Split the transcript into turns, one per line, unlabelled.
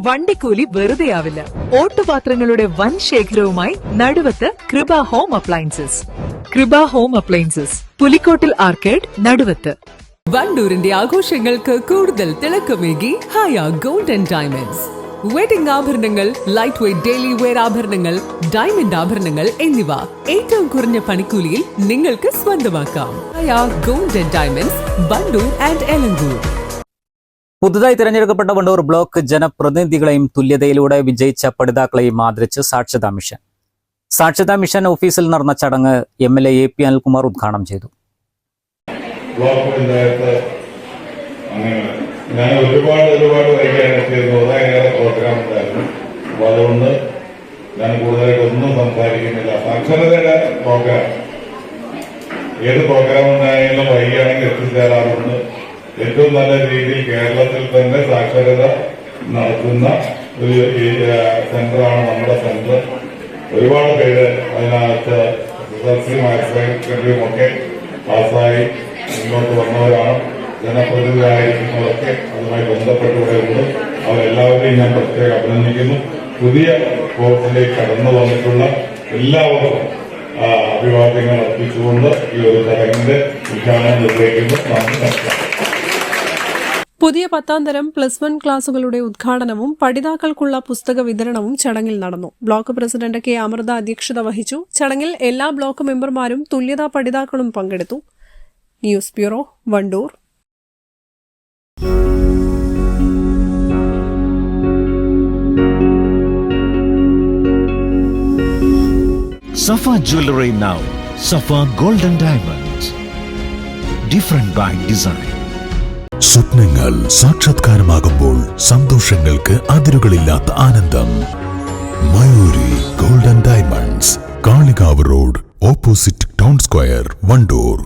വണ്ടിക്കൂലി വെറുതെയാവില്ല. ഓട്ടുപാത്രങ്ങളുടെ വൻ ശേഖരവുമായി Naduvath Krupa home appliances. Krupa home appliances, Pulikkottil arcade, Naduvath.
വണ്ടൂരിന്റെ ആഘോഷങ്ങൾക്ക് കൂടുതൽ തിളക്കമേകി Haya gold and diamonds. Wedding ആഭരണങ്ങൾ, ലൈറ്റ് വെയ്റ്റ് ഡെയിലി വെയർ ആഭരണങ്ങൾ, ഡയമണ്ട് ആഭരണങ്ങൾ എന്നിവ ഏറ്റവും കുറഞ്ഞ പണിക്കൂലിയിൽ നിങ്ങൾക്ക് സ്വന്തമാക്കാം. Haya gold and diamonds, Wandoor and Elankur.
പുതുതായി തിരഞ്ഞെടുക്കപ്പെട്ട വണ്ടൂർ ബ്ലോക്ക് ജനപ്രതിനിധികളെയും തുല്യതയിലൂടെ വിജയിച്ച പഠിതാക്കളെയും ആദരിച്ച് സാക്ഷരതാ മിഷൻ. സാക്ഷരതാ മിഷൻ ഓഫീസിൽ നടന്ന ചടങ്ങ് MLA AP അനിൽകുമാർ ഉദ്ഘാടനം ചെയ്തു.
ബ്ലോക്ക് പഞ്ചായത്ത് അങ്ങനെ ഞാൻ ഒരുപാട് വൈകാനെത്തിയിരുന്നു. അതായത് പ്രോഗ്രാം ഉണ്ടായിരുന്നു. അപ്പോൾ അതുകൊണ്ട് ഞാൻ കൂടുതലായിട്ടൊന്നും സംസാരിക്കുന്നില്ല. സാക്ഷരതയുടെ പ്രോഗ്രാം, ഏത് പ്രോഗ്രാം ഉണ്ടായാലും വൈകിയാണെങ്കിൽ എത്തിച്ചേരാറുണ്ട്. ഏറ്റവും നല്ല രീതിയിൽ കേരളത്തിൽ തന്നെ സാക്ഷരത നടത്തുന്ന ഒരു സെന്ററാണ് നമ്മുടെ സെന്റർ. ഒരുപാട് പേര് അതിനകത്ത് SSLC മാത്സ് ഒക്കെ പാസ്സായി മുന്നോട്ട് വന്നവരാണ്. ജനപ്രതിനിധിയായിരിക്കുന്നവരൊക്കെ അതുമായി ബന്ധപ്പെട്ടുകൂടെയുണ്ട്. അവരെല്ലാവരെയും ഞാൻ പ്രത്യേകം അഭിനന്ദിക്കുന്നു. പുതിയ കോഴ്സിലേക്ക് കടന്നു വന്നിട്ടുള്ള എല്ലാവർക്കും അഭിവാദ്യങ്ങൾ അർപ്പിച്ചുകൊണ്ട് ഈ ഒരു ചടങ്ങിന്റെ ഉദ്ഘാടനം നിർവഹിക്കുന്നു. നന്ദി.
പുതിയ 10ാം തരം +1 ക്ലാസുകളുടെ ഉദ്ഘാടനവും പഠിതാക്കൾക്കുള്ള പുസ്തക വിതരണവും ചടങ്ങിൽ നടന്നു. Block president K. അമൃത അധ്യക്ഷത വഹിച്ചു. ചടങ്ങിൽ എല്ലാ ബ്ലോക്ക് മെമ്പർമാരും തുല്യതാ പഠിതാക്കളും പങ്കെടുത്തു. News bureau, Wandoor.
Safa Jewelry now. Safa Golden Diamonds. Different by design.
സ്വപ്നങ്ങൾ സാക്ഷാത്കാരമാകുമ്പോൾ സന്തോഷങ്ങൾക്ക് അതിരുകളില്ലാത്ത ആനന്ദം. Mayuri golden diamonds, Kalikavu road, opposite town square, Wandoor.